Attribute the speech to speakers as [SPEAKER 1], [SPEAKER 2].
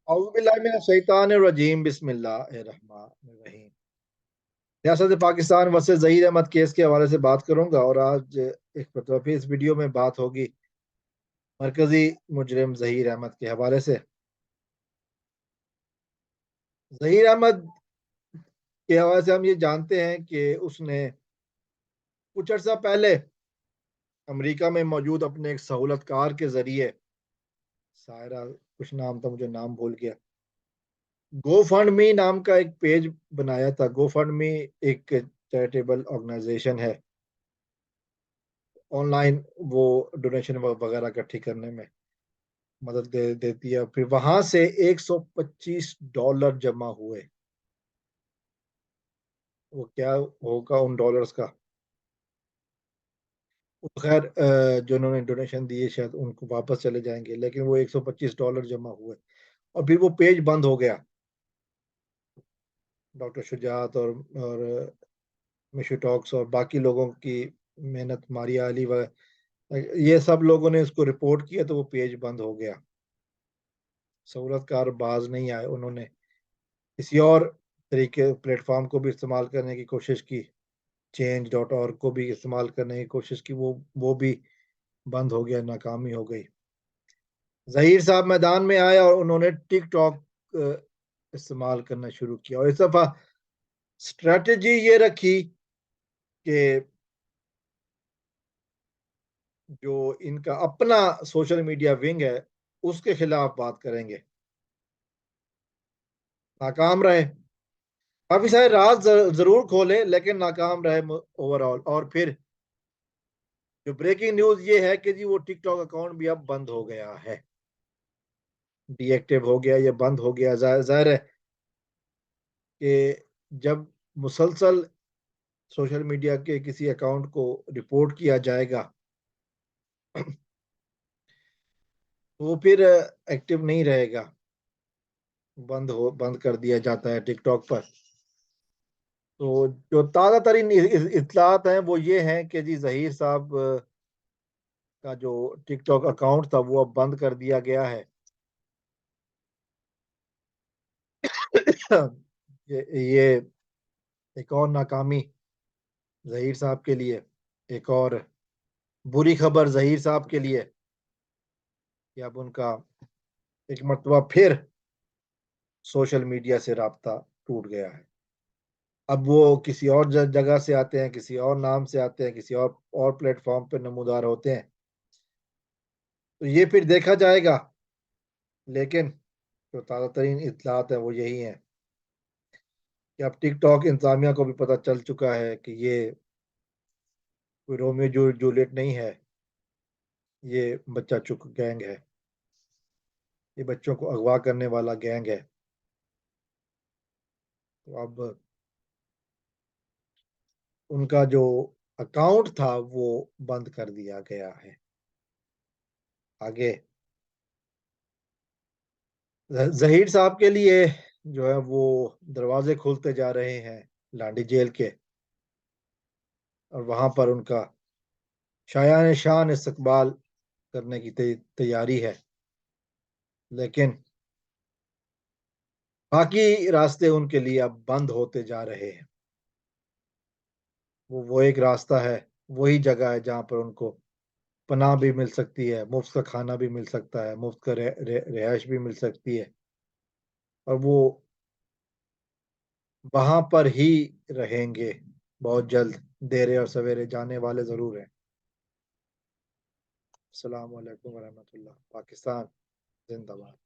[SPEAKER 1] औज़ुबिल्लाहिमिनश्शैतानिर्रजीम बिस्मिल्लाहिर्रहमानिर्रहीम। रियासत Pakistan versus Zaheer Ahmad case के हवाले से बात करूंगा और आज एक मतलब फिर इस वीडियो में बात होगी मरकजी मुजरिम ज़हीर अहमद के हवाले से। ज़हीर अहमद के हवाले से हम ये जानते हैं कि उसने कुछ अर्सा पहले अमेरिका में मौजूद अपने एक सहूलतकार के जरिए, सायरा कुछ नाम था, मुझे नाम भूल गया, गो फंड मी नाम का एक पेज बनाया था। गो फंड मी एक चैरिटेबल ऑर्गेनाइजेशन है, ऑनलाइन वो डोनेशन वगैरह इकट्ठी करने में मदद देती है। फिर वहां से $125 जमा हुए। वो क्या होगा उन डॉलर्स का, वो खैर जो उन्होंने डोनेशन दिए शायद उनको वापस चले जाएंगे, लेकिन वो $125 जमा हुए और फिर वो पेज बंद हो गया। डॉक्टर शुजात और मिशू टॉक्स और बाकी लोगों की मेहनत, मारिया अली व ये सब लोगों ने इसको रिपोर्ट किया तो वो पेज बंद हो गया। सहूलतकार बाज नहीं आए, उन्होंने किसी और तरीके प्लेटफॉर्म को भी इस्तेमाल करने की कोशिश की, change.org को भी इस्तेमाल करने की कोशिश की, वो भी बंद हो गया, नाकामी हो गई। जहीर साहब मैदान में आए और उन्होंने टिकटॉक इस्तेमाल करना शुरू किया और इस दफा स्ट्रेटजी ये रखी कि जो इनका अपना सोशल मीडिया विंग है उसके खिलाफ बात करेंगे। नाकाम रहे, काफी सारे राज जरूर खोले लेकिन नाकाम रहे ओवरऑल। और फिर जो ब्रेकिंग न्यूज ये है कि जी वो टिकटॉक अकाउंट भी अब बंद हो गया है, डीएक्टिव हो गया, ये बंद हो गया। जाहिर है कि जब मुसलसल सोशल मीडिया के किसी अकाउंट को रिपोर्ट किया जाएगा तो वो फिर एक्टिव नहीं रहेगा, बंद कर दिया जाता है टिकटॉक पर। तो जो ताज़ा तरीन इत्तलात हैं वो ये हैं कि जी जहीर साहब का जो टिकटॉक अकाउंट था वो अब बंद कर दिया गया है। ये एक और नाकामी जहीर साहब के लिए, एक और बुरी खबर जहीर साहब के लिए कि अब उनका एक मरतबा फिर सोशल मीडिया से राब्ता टूट गया है। अब वो किसी और जगह से आते हैं, किसी और नाम से आते हैं, किसी और प्लेटफॉर्म पे नमूदार होते हैं, तो ये फिर देखा जाएगा। लेकिन जो ताज़ा तरीन इत्तलात है वो यही है कि अब टिकटॉक इंतजामिया को भी पता चल चुका है कि ये कोई रोमियो जूलियट नहीं है, ये बच्चा चुक गैंग है, ये बच्चों को अगवा करने वाला गैंग है। तो अब उनका जो अकाउंट था वो बंद कर दिया गया है। आगे जहीर साहब के लिए जो है वो दरवाजे खुलते जा रहे हैं लांडी जेल के, और वहां पर उनका शायान शान इस्तकबाल करने की तैयारी है। लेकिन बाकी रास्ते उनके लिए अब बंद होते जा रहे हैं। वो एक रास्ता है, वही जगह है जहां पर उनको पनाह भी मिल सकती है, मुफ्त का खाना भी मिल सकता है, मुफ्त का रिहाइश भी मिल सकती है, और वो वहां पर ही रहेंगे बहुत जल्द। देरे और सवेरे जाने वाले जरूर हैं। अस्सलाम वालेकुम वरहमतुल्लाह। पाकिस्तान जिंदाबाद।